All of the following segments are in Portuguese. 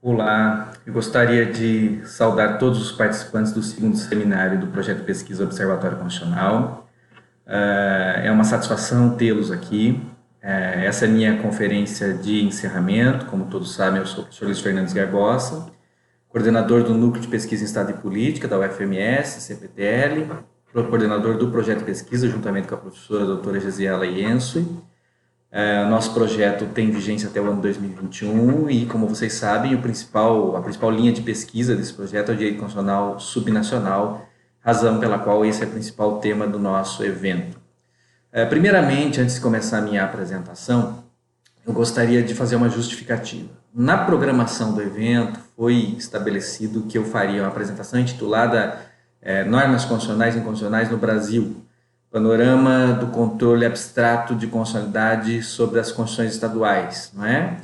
Olá, eu gostaria de saudar todos os participantes do segundo seminário do projeto de pesquisa Observatório Constitucional. É uma satisfação tê-los aqui. Essa é a minha conferência de encerramento. Como todos sabem, eu sou o professor Luiz Fernandes Garbosa, coordenador do Núcleo de Pesquisa em Estado e Política da UFMS, CPTL, coordenador do projeto de pesquisa, juntamente com a professora doutora Gesiela Iensui. Nosso projeto tem vigência até o ano 2021 e, como vocês sabem, a principal linha de pesquisa desse projeto é o direito constitucional subnacional, razão pela qual esse é o principal tema do nosso evento. Primeiramente, antes de começar a minha apresentação, eu gostaria de fazer uma justificativa. Na programação do evento foi estabelecido que eu faria uma apresentação intitulada Normas Constitucionais e Inconstitucionais no Brasil, panorama do controle abstrato de constitucionalidade sobre as constituições estaduais, não é?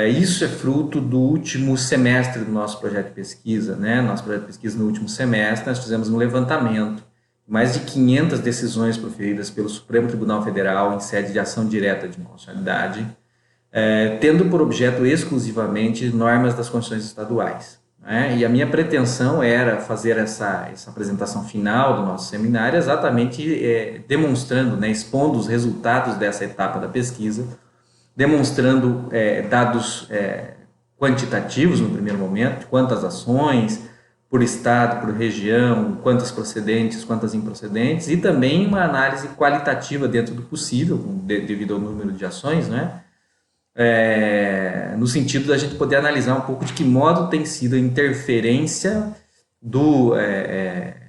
Isso é fruto do último semestre do nosso projeto de pesquisa, né? Nosso projeto de pesquisa no último semestre nós fizemos um levantamento, mais de 500 decisões proferidas pelo Supremo Tribunal Federal em sede de ação direta de inconstitucionalidade, tendo por objeto exclusivamente normas das constituições estaduais. E a minha pretensão era fazer essa apresentação final do nosso seminário exatamente demonstrando, expondo os resultados dessa etapa da pesquisa, demonstrando dados quantitativos no primeiro momento, quantas ações por estado, por região, quantas procedentes, quantas improcedentes, e também uma análise qualitativa dentro do possível, devido ao número de ações, no sentido da gente poder analisar um pouco de que modo tem sido a interferência do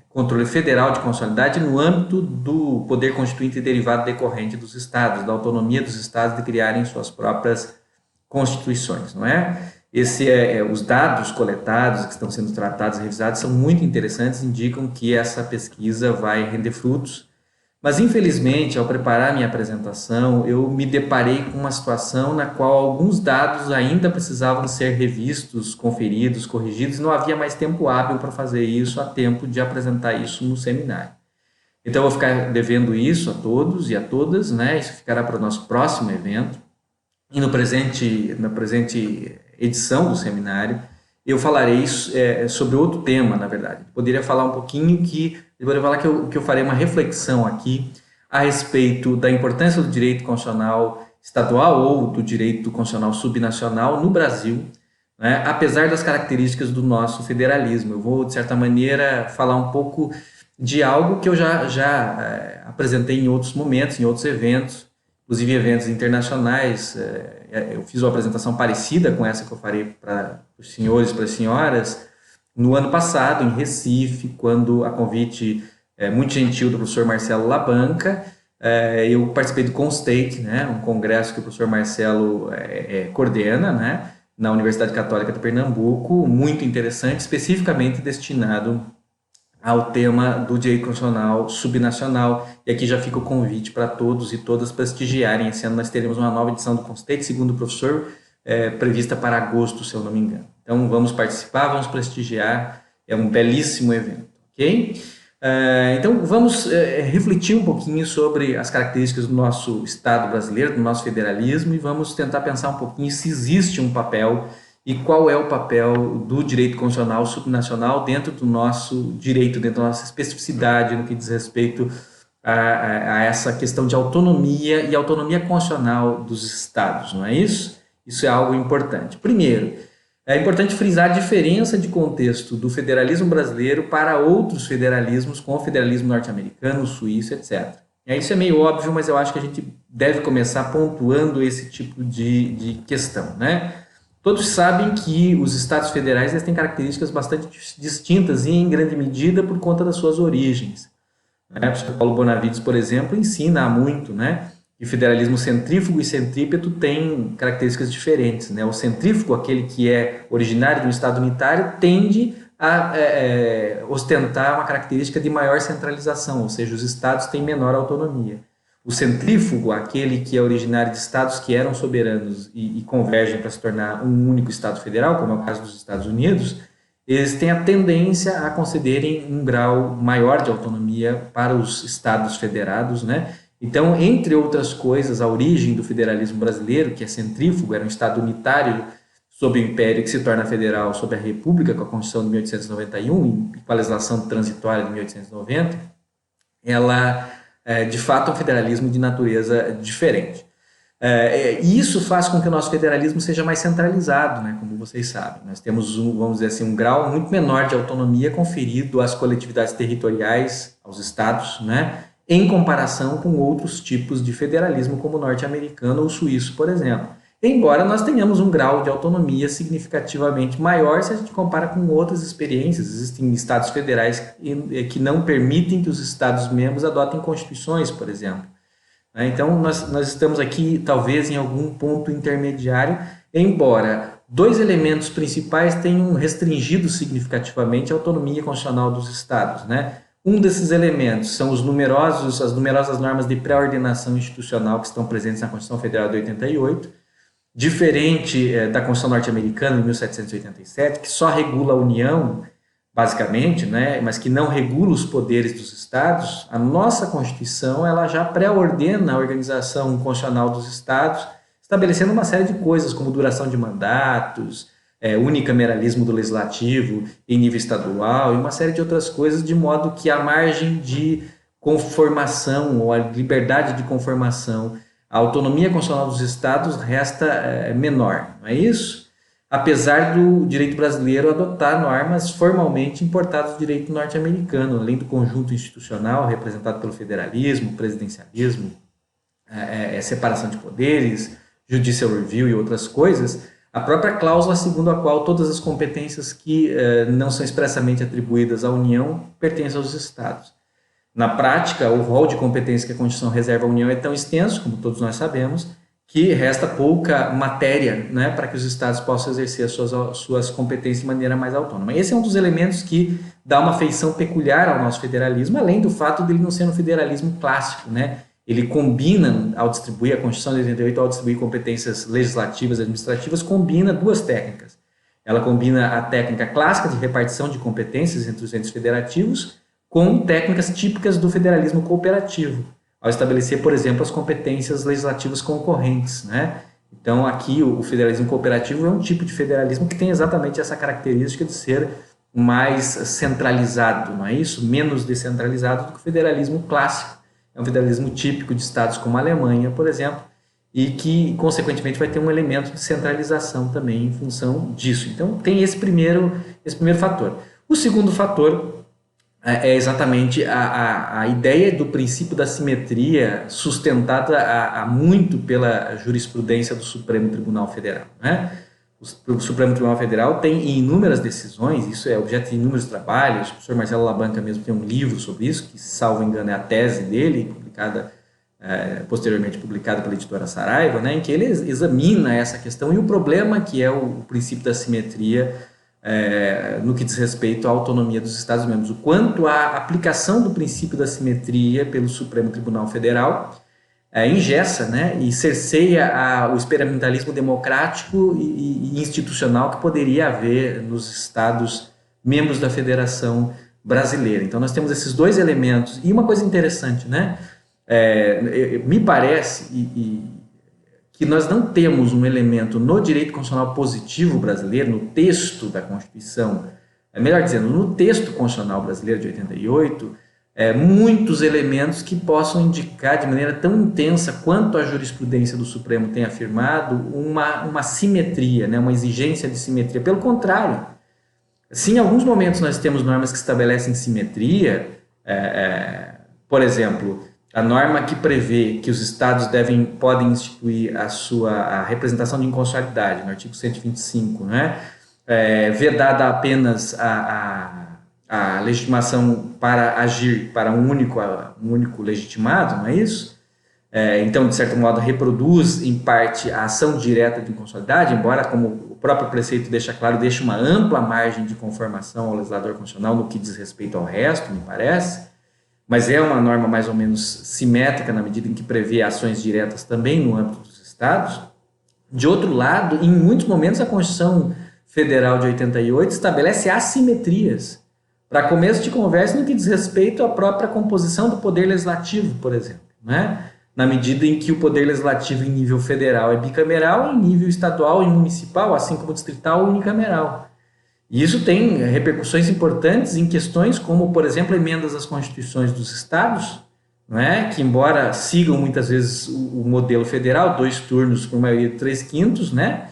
controle federal de constitucionalidade no âmbito do poder constituinte e derivado decorrente dos estados, da autonomia dos estados de criarem suas próprias constituições, não é? Os dados coletados que estão sendo tratados e revisados são muito interessantes, indicam que essa pesquisa vai render frutos. Mas, infelizmente, ao preparar minha apresentação, eu me deparei com uma situação na qual alguns dados ainda precisavam ser revistos, conferidos, corrigidos, e não havia mais tempo hábil para fazer isso, a tempo de apresentar isso no seminário. Então, eu vou ficar devendo isso a todos e a todas, isso ficará para o nosso próximo evento. E na presente edição do seminário, eu falarei sobre outro tema, na verdade. Poderia falar um pouquinho eu vou falar que eu farei uma reflexão aqui a respeito da importância do direito constitucional estadual ou do direito constitucional subnacional no Brasil, apesar das características do nosso federalismo. Eu vou, de certa maneira, falar um pouco de algo que eu já apresentei em outros momentos, em outros eventos, inclusive eventos internacionais. Eu fiz uma apresentação parecida com essa que eu farei para os senhores e para as senhoras, no ano passado, em Recife, quando, a convite muito gentil do professor Marcelo Labanca, eu participei do ConState, um congresso que o professor Marcelo coordena, na Universidade Católica de Pernambuco, muito interessante, especificamente destinado ao tema do direito constitucional subnacional. E aqui já fica o convite para todos e todas prestigiarem. Esse ano nós teremos uma nova edição do ConState, segundo o professor, prevista para agosto, se eu não me engano. Então, vamos participar, vamos prestigiar, é um belíssimo evento, ok? Então, vamos refletir um pouquinho sobre as características do nosso Estado brasileiro, do nosso federalismo, e vamos tentar pensar um pouquinho se existe um papel e qual é o papel do direito constitucional subnacional dentro do nosso direito, dentro da nossa especificidade no que diz respeito a essa questão de autonomia e autonomia constitucional dos estados, não é isso? Isso é algo importante. Primeiro, é importante frisar a diferença de contexto do federalismo brasileiro para outros federalismos, como o federalismo norte-americano, suíço, etc. Isso é meio óbvio, mas eu acho que a gente deve começar pontuando esse tipo de questão, Todos sabem que os estados federais têm características bastante distintas e, em grande medida, por conta das suas origens. O professor Paulo Bonavides, por exemplo, ensina há muito, que o federalismo centrífugo e centrípeto têm características diferentes. O centrífugo, aquele que é originário do Estado unitário, tende a ostentar uma característica de maior centralização, ou seja, os estados têm menor autonomia. O centrífugo, aquele que é originário de estados que eram soberanos e convergem para se tornar um único Estado federal, como é o caso dos Estados Unidos, eles têm a tendência a concederem um grau maior de autonomia para os estados federados, Então, entre outras coisas, a origem do federalismo brasileiro, que é centrífugo, era um Estado unitário sob o Império, que se torna federal sob a República, com a Constituição de 1891 e com a legislação transitória de 1890, ela é, de fato, é um federalismo de natureza diferente. E isso faz com que o nosso federalismo seja mais centralizado, né, como vocês sabem. Nós temos, vamos dizer assim, um grau muito menor de autonomia conferido às coletividades territoriais, aos estados, né, em comparação com outros tipos de federalismo, como o norte-americano ou o suíço, por exemplo. Embora nós tenhamos um grau de autonomia significativamente maior se a gente compara com outras experiências. Existem estados federais que não permitem que os estados-membros adotem constituições, por exemplo. Então, nós estamos aqui, talvez, em algum ponto intermediário, embora dois elementos principais tenham restringido significativamente a autonomia constitucional dos estados, né? Um desses elementos são as numerosas normas de pré-ordenação institucional que estão presentes na Constituição Federal de 88, diferente da Constituição norte-americana de 1787, que só regula a União, basicamente, né, mas que não regula os poderes dos estados. A nossa Constituição ela já pré-ordena a organização constitucional dos estados, estabelecendo uma série de coisas, como duração de mandatos, unicameralismo do legislativo em nível estadual e uma série de outras coisas, de modo que a margem de conformação ou a liberdade de conformação, a autonomia constitucional dos estados resta menor, não é isso? Apesar do direito brasileiro adotar normas formalmente importadas do direito norte-americano, além do conjunto institucional representado pelo federalismo, presidencialismo, separação de poderes, judicial review e outras coisas, a própria cláusula segundo a qual todas as competências que não são expressamente atribuídas à União pertencem aos estados. Na prática, o rol de competências que a Constituição reserva à União é tão extenso, como todos nós sabemos, que resta pouca matéria, né, para que os estados possam exercer as suas competências de maneira mais autônoma. Esse é um dos elementos que dá uma feição peculiar ao nosso federalismo, além do fato dele não ser um federalismo clássico, né? Ele combina, ao distribuir a Constituição de 88, ao distribuir competências legislativas e administrativas, combina duas técnicas. Ela combina a técnica clássica de repartição de competências entre os entes federativos com técnicas típicas do federalismo cooperativo, ao estabelecer, por exemplo, as competências legislativas concorrentes, né? Então, aqui, o federalismo cooperativo é um tipo de federalismo que tem exatamente essa característica de ser mais centralizado, não é isso? Menos descentralizado do que o federalismo clássico. É um federalismo típico de estados como a Alemanha, por exemplo, e que, consequentemente, vai ter um elemento de centralização também em função disso. Então, tem esse primeiro fator. O segundo fator é exatamente a ideia do princípio da simetria sustentada há muito pela jurisprudência do Supremo Tribunal Federal, né? O Supremo Tribunal Federal tem inúmeras decisões, isso é objeto de inúmeros trabalhos. O professor Marcelo Labanca mesmo tem um livro sobre isso, que, salvo engano, é a tese dele, posteriormente publicada pela editora Saraiva, né, em que ele examina essa questão e o problema que é o princípio da simetria no que diz respeito à autonomia dos Estados-membros, o quanto a aplicação do princípio da simetria pelo Supremo Tribunal Federal engessa, né, e cerceia o experimentalismo democrático e institucional que poderia haver nos Estados membros da Federação Brasileira. Então, nós temos esses dois elementos. E uma coisa interessante, né, me parece que nós não temos um elemento no direito constitucional positivo brasileiro, no texto da Constituição, melhor dizendo, no texto constitucional brasileiro de 88, muitos elementos que possam indicar de maneira tão intensa quanto a jurisprudência do Supremo tem afirmado uma simetria, né, uma exigência de simetria. Pelo contrário, se em alguns momentos nós temos normas que estabelecem simetria, por exemplo, a norma que prevê que os estados podem instituir a representação de inconstitucionalidade, no artigo 125, né, vedada apenas a legitimação para agir para um único legitimado, não é isso? Então, de certo modo, reproduz, em parte, a ação direta de inconstitucionalidade, embora, como o próprio preceito deixa claro, deixa uma ampla margem de conformação ao legislador constitucional no que diz respeito ao resto, me parece, mas é uma norma mais ou menos simétrica na medida em que prevê ações diretas também no âmbito dos estados. De outro lado, em muitos momentos, a Constituição Federal de 88 estabelece assimetrias, para começo de conversa no que diz respeito à própria composição do poder legislativo, por exemplo, né? na medida em que o poder legislativo em nível federal é bicameral, em nível estadual e municipal, assim como distrital, unicameral. E isso tem repercussões importantes em questões como, por exemplo, emendas às constituições dos estados, não é? Que, embora sigam muitas vezes o modelo federal, 2 turnos por maioria de 3/5, né?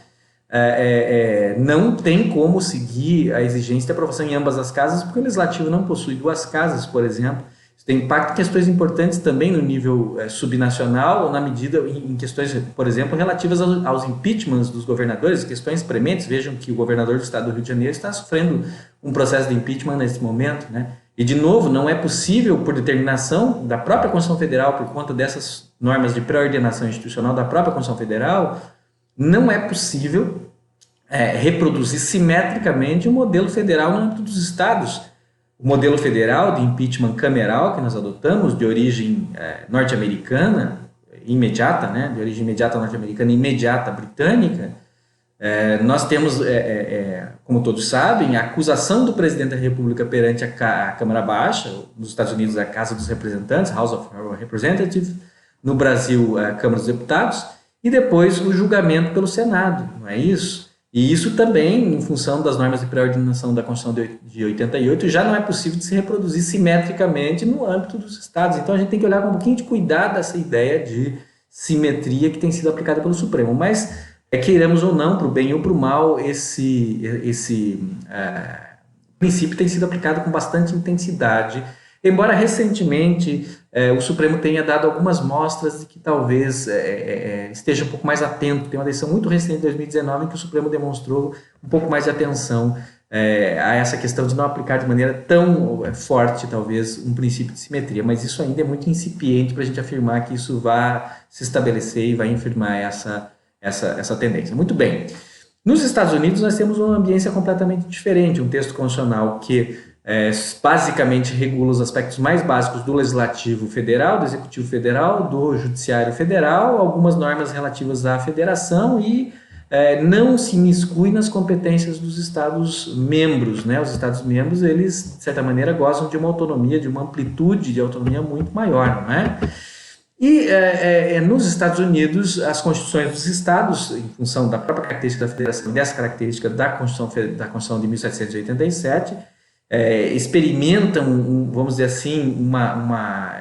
Não tem como seguir a exigência de aprovação em ambas as casas, porque o legislativo não possui 2 casas, por exemplo. Isso tem impacto em questões importantes também no nível subnacional, na medida em questões, por exemplo, relativas aos impeachments dos governadores, questões prementes. Vejam que o governador do estado do Rio de Janeiro está sofrendo um processo de impeachment nesse momento, né? E, de novo, não é possível, por determinação da própria Constituição Federal, por conta dessas normas de pré-ordenação institucional da própria Constituição Federal, não é possível reproduzir simetricamente o modelo federal no âmbito dos estados. O modelo federal de impeachment cameral que nós adotamos, de origem norte-americana, imediata, né, de origem imediata norte-americana e imediata britânica, nós temos, como todos sabem, a acusação do presidente da República perante a Câmara Baixa, nos Estados Unidos a Casa dos Representantes, House of Representatives, no Brasil a Câmara dos Deputados, e depois o julgamento pelo Senado, não é isso? E isso também, em função das normas de pré-ordenação da Constituição de 88, já não é possível de se reproduzir simetricamente no âmbito dos estados. Então a gente tem que olhar com um pouquinho de cuidado essa ideia de simetria que tem sido aplicada pelo Supremo. Mas, queiramos ou não, para o bem ou para o mal, esse princípio tem sido aplicado com bastante intensidade, embora recentemente o Supremo tenha dado algumas mostras de que talvez esteja um pouco mais atento. Tem uma decisão muito recente de 2019 em que o Supremo demonstrou um pouco mais de atenção a essa questão de não aplicar de maneira tão forte, talvez, um princípio de simetria, mas isso ainda é muito incipiente para a gente afirmar que isso vai se estabelecer e vai infirmar essa tendência. Muito bem. Nos Estados Unidos nós temos uma ambiência completamente diferente, um texto constitucional que basicamente regula os aspectos mais básicos do Legislativo Federal, do Executivo Federal, do Judiciário Federal, algumas normas relativas à federação e não se imiscui nas competências dos Estados-membros, né? Os Estados-membros, eles, de certa maneira, gozam de uma autonomia, de uma amplitude de autonomia muito maior, não é? E nos Estados Unidos, as constituições dos estados, em função da própria característica da federação e dessa característica da Constituição de 1787, experimentam, vamos dizer assim,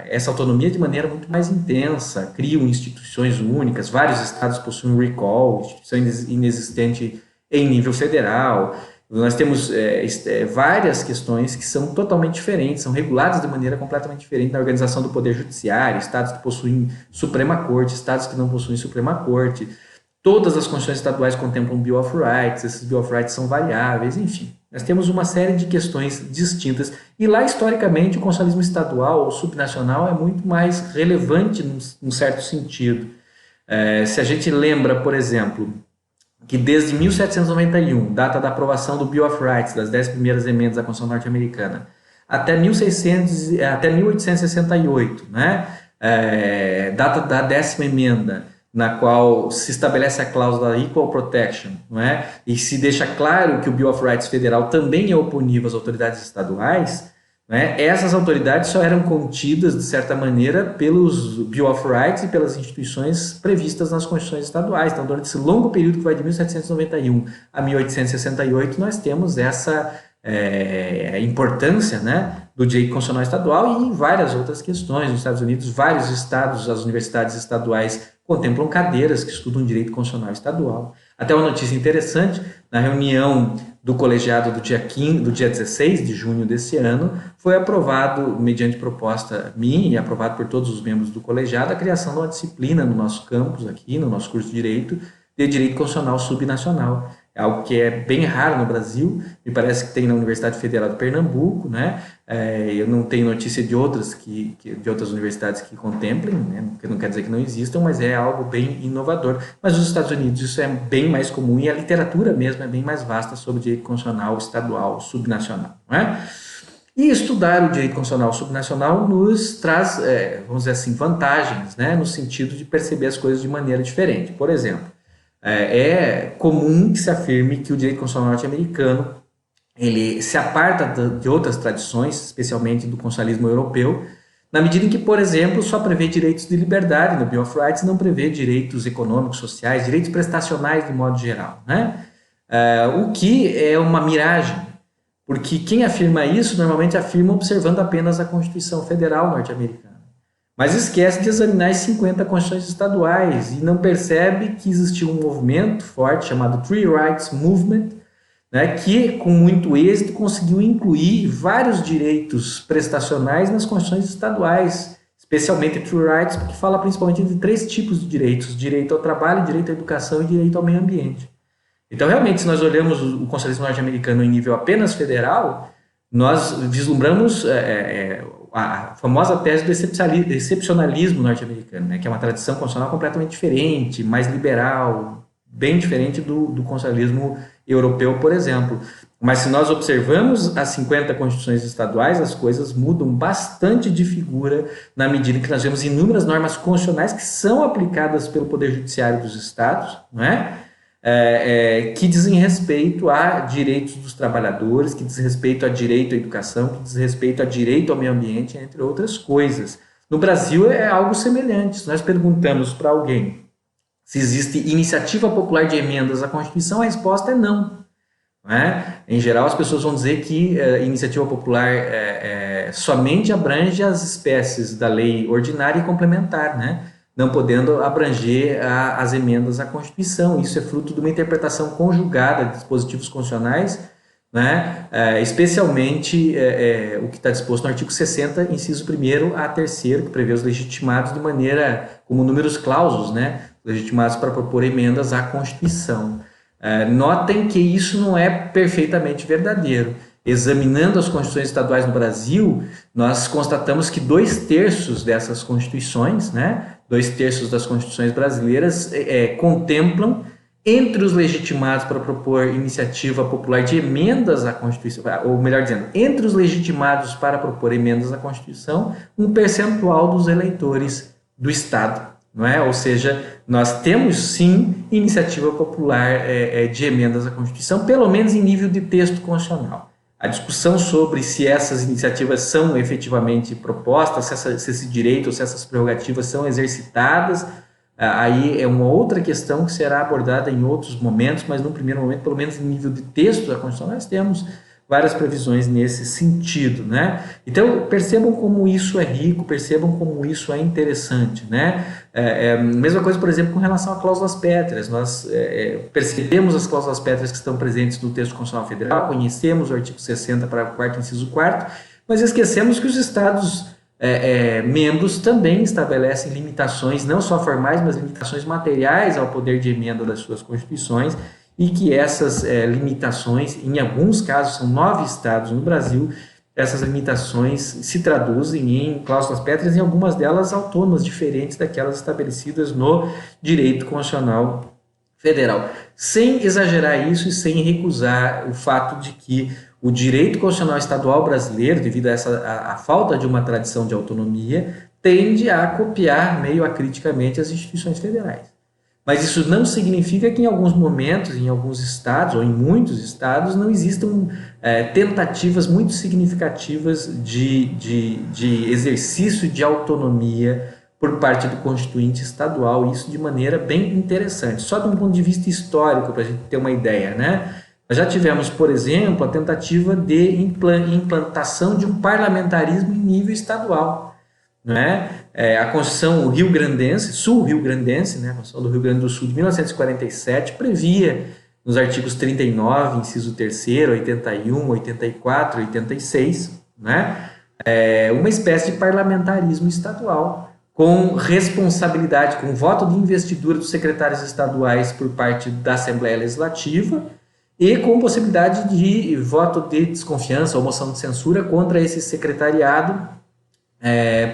essa autonomia de maneira muito mais intensa, criam instituições únicas, vários estados possuem recall, instituição inexistente em nível federal. Nós temos várias questões que são totalmente diferentes, são reguladas de maneira completamente diferente na organização do Poder Judiciário, estados que possuem Suprema Corte, estados que não possuem Suprema Corte. Todas as constituições estaduais contemplam Bill of Rights, esses Bill of Rights são variáveis, enfim. Nós temos uma série de questões distintas e lá, historicamente, o constitucionalismo estadual ou subnacional é muito mais relevante num certo sentido. Se a gente lembra, por exemplo, que desde 1791, data da aprovação do Bill of Rights, das 10 primeiras emendas da Constituição norte-americana, até 1868, né? Data da 10ª emenda, na qual se estabelece a cláusula Equal Protection, não é? E se deixa claro que o Bill of Rights federal também é oponível às autoridades estaduais, né? Essas autoridades só eram contidas, de certa maneira, pelos Bill of Rights e pelas instituições previstas nas constituições estaduais. Então, durante esse longo período que vai de 1791 a 1868, nós temos essa importância, né, do direito constitucional estadual e em várias outras questões. Nos Estados Unidos, vários estados, as universidades estaduais contemplam cadeiras que estudam direito constitucional estadual. Até uma notícia interessante, na reunião do colegiado do dia 16 de junho desse ano, foi aprovado, mediante proposta minha e aprovado por todos os membros do colegiado, a criação de uma disciplina no nosso campus aqui, no nosso curso de Direito Constitucional Subnacional. É algo que é bem raro no Brasil, me parece que tem na Universidade Federal de Pernambuco, né? Eu não tenho notícia de outras universidades que contemplem, né? Porque não quer dizer que não existam, mas é algo bem inovador. Mas nos Estados Unidos isso é bem mais comum e a literatura mesmo é bem mais vasta sobre o direito constitucional estadual subnacional, não é? E estudar o direito constitucional subnacional nos traz, vamos dizer assim, vantagens, né? No sentido de perceber as coisas de maneira diferente. Por exemplo, é comum que se afirme que o direito constitucional norte-americano ele se aparta de outras tradições, especialmente do constitucionalismo europeu, na medida em que, por exemplo, só prevê direitos de liberdade no Bill of Rights, não prevê direitos econômicos, sociais, direitos prestacionais de modo geral, né? O que é uma miragem, porque quem afirma isso normalmente afirma observando apenas a Constituição Federal norte-americana, mas esquece de examinar as 50 constituições estaduais e não percebe que existiu um movimento forte chamado Free Rights Movement, né, que com muito êxito conseguiu incluir vários direitos prestacionais nas constituições estaduais, especialmente True Rights, porque fala principalmente de 3 tipos de direitos: direito ao trabalho, direito à educação e direito ao meio ambiente. Então, realmente, se nós olhamos o constitucionalismo norte-americano em nível apenas federal, nós vislumbramos a famosa tese do excepcionalismo norte-americano, né, que é uma tradição constitucional completamente diferente, mais liberal, bem diferente do constitucionalismo europeu, por exemplo. Mas se nós observamos as 50 constituições estaduais, as coisas mudam bastante de figura na medida em que nós vemos inúmeras normas constitucionais que são aplicadas pelo Poder Judiciário dos estados, não é? Que dizem respeito a direitos dos trabalhadores, que dizem respeito a direito à educação, que dizem respeito a direito ao meio ambiente, entre outras coisas. No Brasil é algo semelhante. Se nós perguntamos para alguém se existe iniciativa popular de emendas à Constituição, a resposta é não. Não é? Em geral, as pessoas vão dizer que iniciativa popular somente abrange as espécies da lei ordinária e complementar, né? Não podendo abranger as emendas à Constituição. Isso é fruto de uma interpretação conjugada de dispositivos constitucionais, né? Especialmente o que está disposto no artigo 60, inciso 1º a 3º, que prevê os legitimados de maneira como números clausos, né? Legitimados para propor emendas à Constituição. Notem que isso não é perfeitamente verdadeiro. Examinando as constituições estaduais no Brasil, nós constatamos que 2/3 dessas constituições, né, 2/3 das constituições brasileiras contemplam, entre os legitimados para propor iniciativa popular de emendas à Constituição, ou melhor dizendo, entre os legitimados para propor emendas à Constituição, um percentual dos eleitores do Estado. Não é? Ou seja, nós temos sim iniciativa popular de emendas à Constituição, pelo menos em nível de texto constitucional. A discussão sobre se essas iniciativas são efetivamente propostas, se esse direito ou se essas prerrogativas são exercitadas, aí é uma outra questão que será abordada em outros momentos, mas no primeiro momento, pelo menos em nível de texto da Constituição, nós temos várias previsões nesse sentido, né? Então, percebam como isso é rico, percebam como isso é interessante, né? Mesma coisa, por exemplo, com relação a cláusulas pétreas. Nós percebemos as cláusulas pétreas que estão presentes no texto constitucional federal, conhecemos o artigo 60, parágrafo 4º, inciso 4º, mas esquecemos que os estados membros também estabelecem limitações, não só formais, mas limitações materiais ao poder de emenda das suas constituições, e que essas limitações, em alguns casos, são 9 estados no Brasil, essas limitações se traduzem em cláusulas pétreas, e algumas delas autônomas, diferentes daquelas estabelecidas no direito constitucional federal. Sem exagerar isso e sem recusar o fato de que o direito constitucional estadual brasileiro, devido a falta de uma tradição de autonomia, tende a copiar meio acriticamente as instituições federais. Mas isso não significa que em alguns momentos, em alguns estados, ou em muitos estados, não existam tentativas muito significativas de exercício de autonomia por parte do constituinte estadual, isso de maneira bem interessante. Só de um ponto de vista histórico, para a gente ter uma ideia, né? Nós já tivemos, por exemplo, a tentativa de implantação de um parlamentarismo em nível estadual, não é? A Constituição rio-grandense, sul-rio-grandense, né, a Constituição do Rio Grande do Sul de 1947, previa nos artigos 39, inciso 3º, 81, 84, 86, né, uma espécie de parlamentarismo estadual, com responsabilidade, com voto de investidura dos secretários estaduais por parte da Assembleia Legislativa e com possibilidade de voto de desconfiança ou moção de censura contra esse secretariado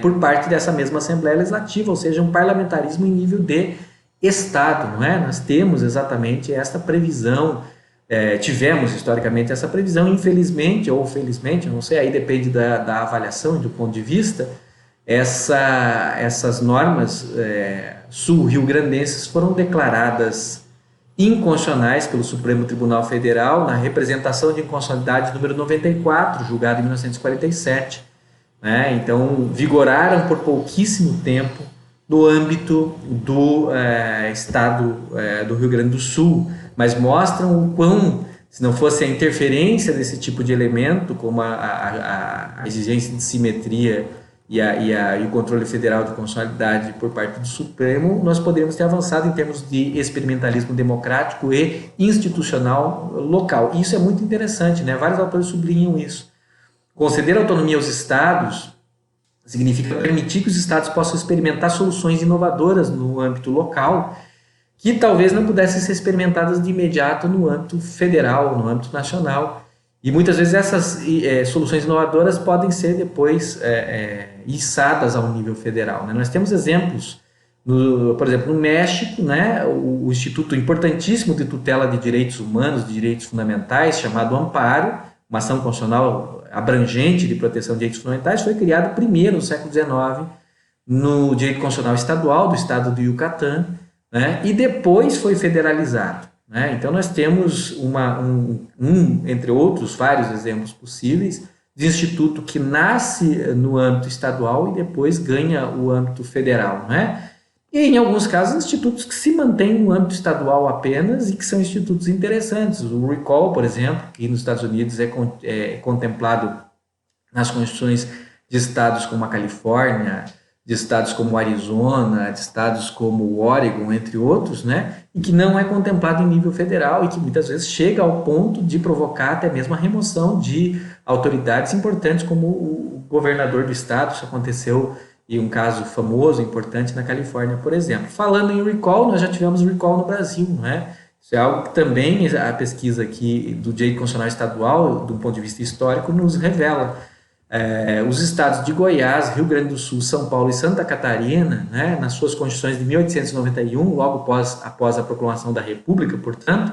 por parte dessa mesma Assembleia Legislativa, ou seja, um parlamentarismo em nível de Estado, não é? Nós temos exatamente esta previsão, tivemos historicamente essa previsão, infelizmente ou felizmente, não sei, aí depende da avaliação e do ponto de vista, essas normas sul-rio-grandenses foram declaradas inconstitucionais pelo Supremo Tribunal Federal na representação de inconstitucionalidade número 94, julgada em 1947, né? Então, vigoraram por pouquíssimo tempo no âmbito do estado do Rio Grande do Sul, mas mostram o quão, se não fosse a interferência desse tipo de elemento, como a exigência de simetria e o controle federal de constitucionalidade por parte do Supremo, nós poderíamos ter avançado em termos de experimentalismo democrático e institucional local. E isso é muito interessante, né? Vários autores sublinham isso. Conceder autonomia aos estados significa permitir que os estados possam experimentar soluções inovadoras no âmbito local, que talvez não pudessem ser experimentadas de imediato no âmbito federal, no âmbito nacional. E muitas vezes essas soluções inovadoras podem ser depois içadas ao nível federal, né? Nós temos exemplos, por exemplo, no México, né, o Instituto importantíssimo de tutela de direitos humanos, de direitos fundamentais, chamado Amparo, uma ação constitucional abrangente de proteção de direitos fundamentais, foi criado primeiro no século XIX no direito constitucional estadual do estado do Yucatán, né, e depois foi federalizado, né? Então nós temos entre outros vários exemplos possíveis de instituto que nasce no âmbito estadual e depois ganha o âmbito federal, né? E em alguns casos institutos que se mantêm no âmbito estadual apenas e que são institutos interessantes. O RICOL, por exemplo, que nos Estados Unidos é contemplado nas constituições de estados como a Califórnia, de estados como o Arizona, de estados como o Oregon, entre outros, né? E que não é contemplado em nível federal e que muitas vezes chega ao ponto de provocar até mesmo a remoção de autoridades importantes como o governador do estado. Isso aconteceu em um caso famoso, importante na Califórnia, por exemplo. Falando em recall, nós já tivemos recall no Brasil, né? Isso é algo que também a pesquisa aqui do direito constitucional estadual, do ponto de vista histórico, nos revela. Os estados de Goiás, Rio Grande do Sul, São Paulo e Santa Catarina, né, nas suas constituições de 1891, logo após a proclamação da República, portanto,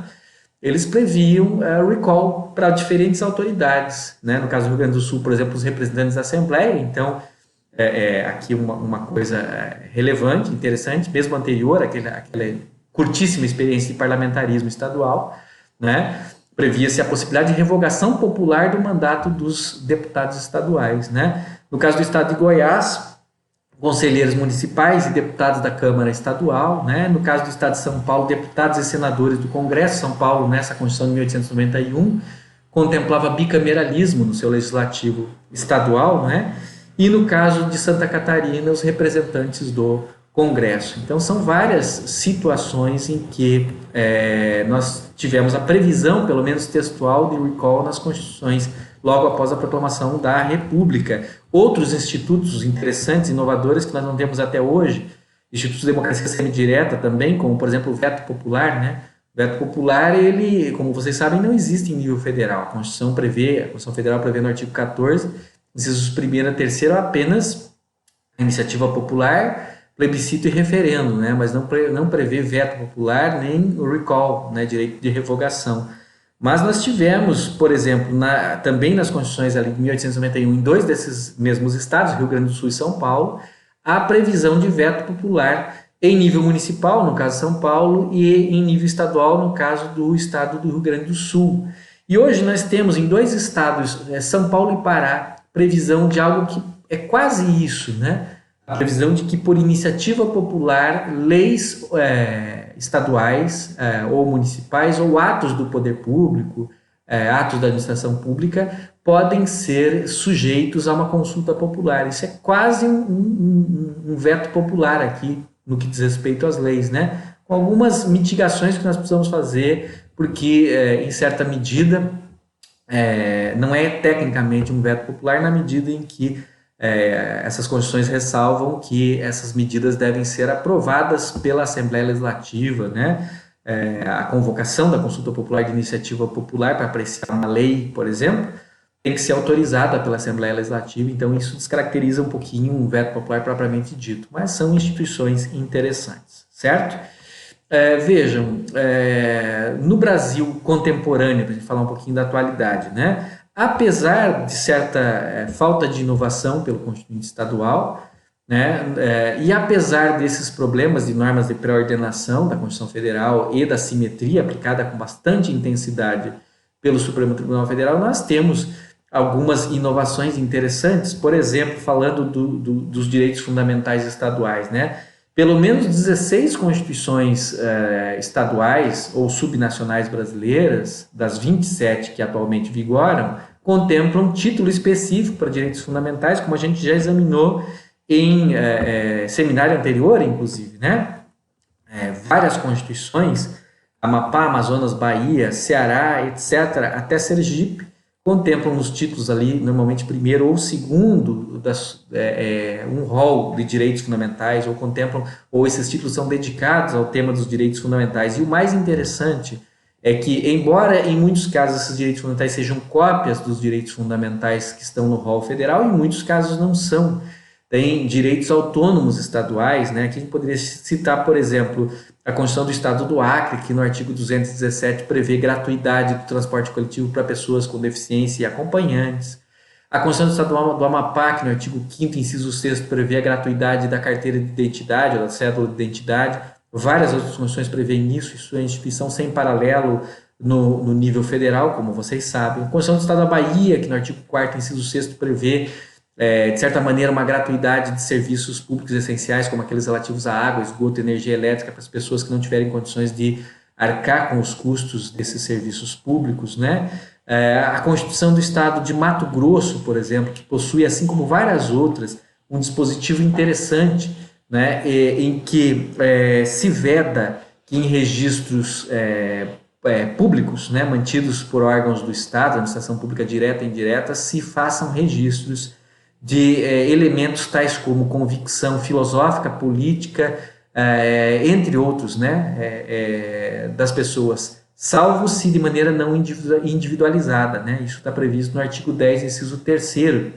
eles previam recall para diferentes autoridades, né? No caso do Rio Grande do Sul, por exemplo, os representantes da Assembleia. Então, aqui uma coisa relevante, interessante, mesmo anterior àquela curtíssima experiência de parlamentarismo estadual, né? Previa-se a possibilidade de revogação popular do mandato dos deputados estaduais, né? No caso do estado de Goiás, conselheiros municipais e deputados da Câmara Estadual, né? No caso do estado de São Paulo, deputados e senadores do Congresso. São Paulo, nessa Constituição de 1891, contemplava bicameralismo no seu legislativo estadual, né? E no caso de Santa Catarina, os representantes do Congresso. Então, são várias situações em que nós tivemos a previsão, pelo menos textual, de recall nas constituições logo após a proclamação da República. Outros institutos interessantes, inovadores, que nós não temos até hoje, institutos de democracia semidireta também, como, por exemplo, o veto popular, né? O veto popular, ele, como vocês sabem, não existe em nível federal. A Constituição Federal prevê no artigo 14, incisos 1º a 3º, apenas a iniciativa popular, plebiscito e referendo, né? Mas não prevê veto popular nem o recall, né? Direito de revogação. Mas nós tivemos, por exemplo, também nas constituições ali de 1891, em 2 desses mesmos estados, Rio Grande do Sul e São Paulo, a previsão de veto popular em nível municipal, no caso de São Paulo, e em nível estadual, no caso do estado do Rio Grande do Sul. E hoje nós temos em 2 estados, São Paulo e Pará, previsão de algo que é quase isso, né? A previsão de que, por iniciativa popular, leis estaduais ou municipais ou atos do poder público, atos da administração pública, podem ser sujeitos a uma consulta popular. Isso é quase um veto popular aqui, no que diz respeito às leis, né? Com algumas mitigações que nós precisamos fazer, porque, em certa medida, não é tecnicamente um veto popular, na medida em que essas constituições ressalvam que essas medidas devem ser aprovadas pela Assembleia Legislativa, né? A convocação da consulta popular de iniciativa popular para apreciar uma lei, por exemplo, tem que ser autorizada pela Assembleia Legislativa. Então isso descaracteriza um pouquinho um veto popular propriamente dito, mas são instituições interessantes, certo? Vejam, no Brasil contemporâneo, para a gente falar um pouquinho da atualidade, né? Apesar de certa falta de inovação pelo Constituinte Estadual, né, e apesar desses problemas de normas de pré-ordenação da Constituição Federal e da simetria aplicada com bastante intensidade pelo Supremo Tribunal Federal, nós temos algumas inovações interessantes, por exemplo, falando dos direitos fundamentais estaduais, né? Pelo menos 16 constituições estaduais ou subnacionais brasileiras, das 27 que atualmente vigoram, contemplam título específico para direitos fundamentais, como a gente já examinou em seminário anterior, inclusive, né? Várias constituições, Amapá, Amazonas, Bahia, Ceará, etc., até Sergipe, contemplam nos títulos ali, normalmente primeiro ou segundo, um rol de direitos fundamentais, ou contemplam, ou esses títulos são dedicados ao tema dos direitos fundamentais. E o mais interessante é que, embora em muitos casos esses direitos fundamentais sejam cópias dos direitos fundamentais que estão no rol federal, em muitos casos não são. Tem direitos autônomos estaduais, né? Aqui a gente poderia citar, por exemplo, a Constituição do Estado do Acre, que no artigo 217 prevê gratuidade do transporte coletivo para pessoas com deficiência e acompanhantes. A Constituição do Estado do Amapá, que no artigo 5º, inciso 6º, prevê a gratuidade da carteira de identidade, ou da cédula de identidade. Várias outras constituições prevêem isso, isso é instituição sem paralelo no nível federal, como vocês sabem. A Constituição do Estado da Bahia, que no artigo 4º, inciso 6º, prevê de certa maneira, uma gratuidade de serviços públicos essenciais, como aqueles relativos à água, esgoto, energia elétrica, para as pessoas que não tiverem condições de arcar com os custos desses serviços públicos, né? A Constituição do Estado de Mato Grosso, por exemplo, que possui, assim como várias outras, um dispositivo interessante, né, em que se veda que em registros públicos, né, mantidos por órgãos do Estado, administração pública direta e indireta, se façam registros de elementos tais como convicção filosófica, política, entre outros, né, das pessoas, salvo se de maneira não individualizada, né? Isso está previsto no artigo 10, inciso 3º,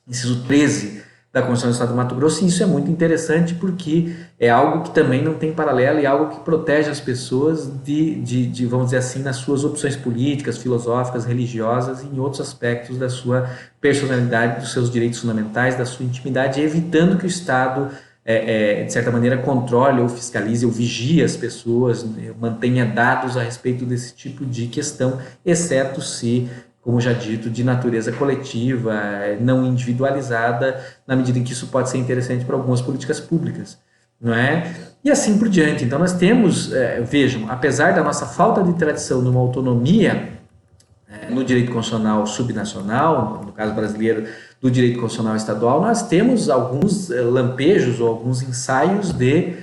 inciso 13 da Constituição do Estado do Mato Grosso, e isso é muito interessante porque é algo que também não tem paralelo e algo que protege as pessoas de vamos dizer assim, nas suas opções políticas, filosóficas, religiosas e em outros aspectos da sua personalidade, dos seus direitos fundamentais, da sua intimidade, evitando que o Estado, de certa maneira, controle ou fiscalize ou vigie as pessoas, mantenha dados a respeito desse tipo de questão, exceto se, como já dito, de natureza coletiva, não individualizada, na medida em que isso pode ser interessante para algumas políticas públicas, não é? E assim por diante. Então nós temos, vejam, apesar da nossa falta de tradição numa autonomia no direito constitucional subnacional, no caso brasileiro, do direito constitucional estadual, nós temos alguns lampejos ou alguns ensaios de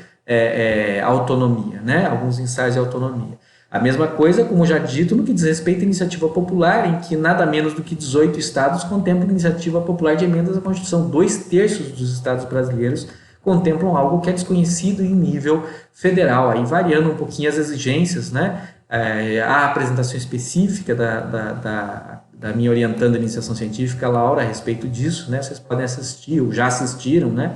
autonomia, né? Alguns ensaios de autonomia. A mesma coisa, como já dito, no que diz respeito à iniciativa popular, em que nada menos do que 18 estados contemplam iniciativa popular de emendas à Constituição. 2/3 dos estados brasileiros contemplam algo que é desconhecido em nível federal, aí variando um pouquinho as exigências, né? A apresentação específica da minha orientanda de iniciação científica, Laura, a respeito disso, né? Vocês podem assistir, ou já assistiram, né?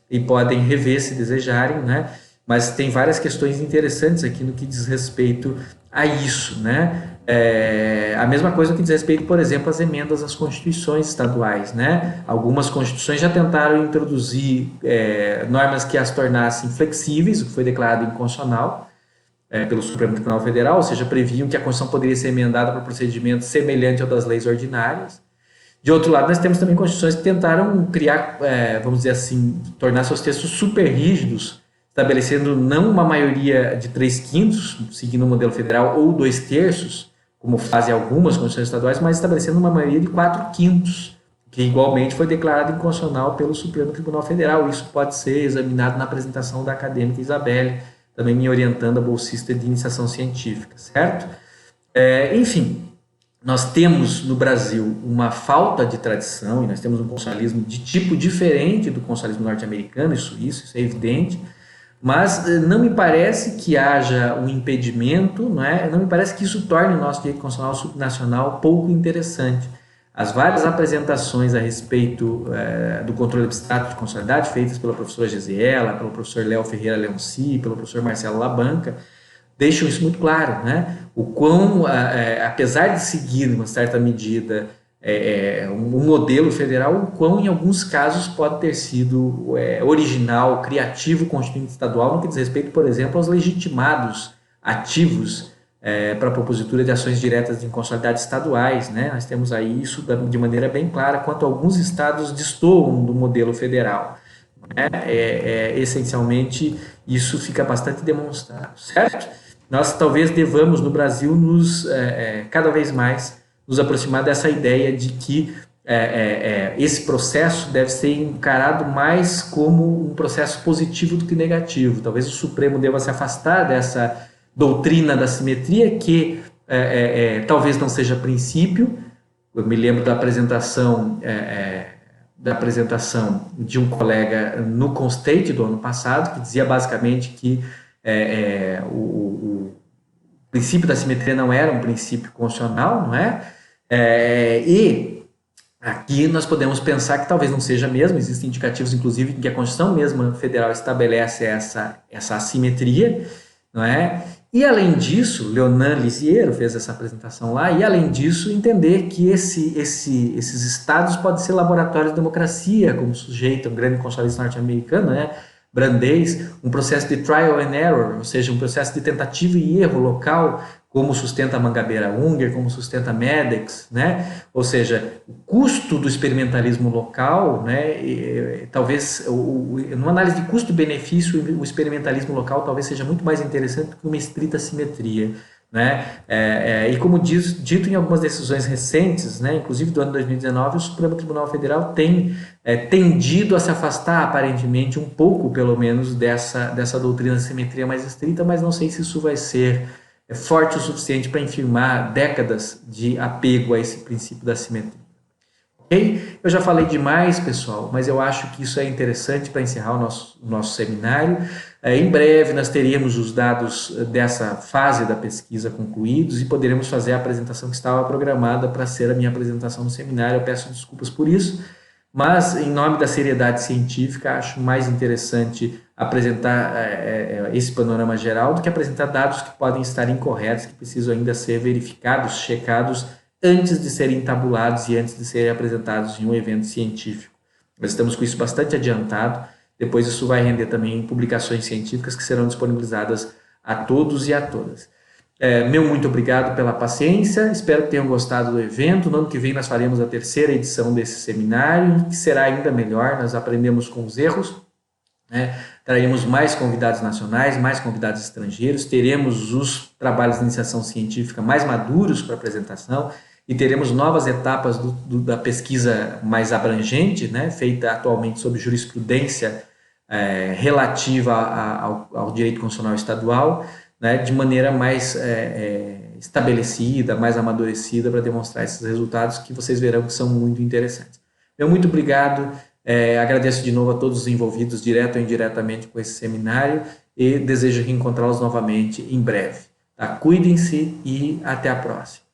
E podem rever se desejarem, né? Mas tem várias questões interessantes aqui no que diz respeito a isso, né? A mesma coisa no que diz respeito, por exemplo, às emendas às constituições estaduais, né? Algumas constituições já tentaram introduzir normas que as tornassem flexíveis, o que foi declarado inconstitucional pelo Supremo Tribunal Federal, ou seja, previam que a Constituição poderia ser emendada por procedimento semelhante ao das leis ordinárias. De outro lado, nós temos também constituições que tentaram criar, vamos dizer assim, tornar seus textos super rígidos, estabelecendo não uma maioria de 3/5, seguindo o modelo federal, ou 2/3, como fazem algumas constituições estaduais, mas estabelecendo uma maioria de 4/5, que igualmente foi declarado inconstitucional pelo Supremo Tribunal Federal. Isso pode ser examinado na apresentação da acadêmica Isabelle, também me orientando a bolsista de iniciação científica, certo? Enfim, nós temos no Brasil uma falta de tradição, e nós temos um constitucionalismo de tipo diferente do constitucionalismo norte-americano e suíço, isso é evidente, mas não me parece que haja um impedimento, não me parece que isso torne o nosso direito constitucional subnacional pouco interessante. As várias apresentações a respeito do controle abstrato de constitucionalidade feitas pela professora Gesiela, pelo professor Léo Ferreira Leonci, pelo professor Marcelo Labanca, deixam isso muito claro, né? O quão, apesar de seguir, em uma certa medida, um modelo federal, o quão, em alguns casos, pode ter sido original, criativo, constituinte estadual, no que diz respeito, por exemplo, aos legitimados ativos para a propositura de ações diretas de inconstitucionalidade estaduais, né? Nós temos aí isso de maneira bem clara, quanto alguns estados destoam do modelo federal. Né? Essencialmente, isso fica bastante demonstrado, certo? Nós talvez devamos, no Brasil, cada vez mais nos aproximar dessa ideia de que esse processo deve ser encarado mais como um processo positivo do que negativo. Talvez o Supremo deva se afastar dessa doutrina da simetria, que talvez não seja princípio. Eu me lembro da apresentação de um colega no Constate do ano passado, que dizia basicamente que o princípio da simetria não era um princípio constitucional, não é? E aqui nós podemos pensar que talvez não seja mesmo, existem indicativos, inclusive, em que a Constituição mesma federal estabelece essa assimetria, não é? E, além disso, Leonan Lisiero fez essa apresentação lá, e, além disso, entender que esses estados podem ser laboratórios de democracia, como sujeita um grande constitucionalista norte-americano, né? Brandeis, um processo de trial and error, ou seja, um processo de tentativa e erro local, como sustenta a Mangabeira Unger, como sustenta a Medex, né? Ou seja, o custo do experimentalismo local, né? Talvez, numa análise de custo-benefício, o experimentalismo local talvez seja muito mais interessante do que uma estrita simetria, né? E como dito em algumas decisões recentes, né? Inclusive do ano 2019, o Supremo Tribunal Federal tem tendido a se afastar, aparentemente, um pouco, pelo menos, dessa doutrina de simetria mais estrita, mas não sei se isso vai ser forte o suficiente para infirmar décadas de apego a esse princípio da simetria. Ok? Eu já falei demais, pessoal, mas eu acho que isso é interessante para encerrar o nosso seminário. Em breve nós teríamos os dados dessa fase da pesquisa concluídos e poderemos fazer a apresentação que estava programada para ser a minha apresentação no seminário. Eu peço desculpas por isso, mas em nome da seriedade científica, acho mais interessante apresentar esse panorama geral do que apresentar dados que podem estar incorretos, que precisam ainda ser verificados, checados, antes de serem tabulados e antes de serem apresentados em um evento científico. Nós estamos com isso bastante adiantado, depois isso vai render também publicações científicas que serão disponibilizadas a todos e a todas. Meu muito obrigado pela paciência, espero que tenham gostado do evento. No ano que vem nós faremos a 3ª edição desse seminário, que será ainda melhor, nós aprendemos com os erros, né? Traremos mais convidados nacionais, mais convidados estrangeiros, teremos os trabalhos de iniciação científica mais maduros para apresentação e teremos novas etapas da pesquisa mais abrangente, né? Feita atualmente sob jurisprudência relativa ao direito constitucional estadual, né, de maneira mais estabelecida, mais amadurecida, para demonstrar esses resultados que vocês verão que são muito interessantes. Muito obrigado, agradeço de novo a todos os envolvidos, direto ou indiretamente, com esse seminário e desejo reencontrá-los novamente em breve. Tá? Cuidem-se e até a próxima.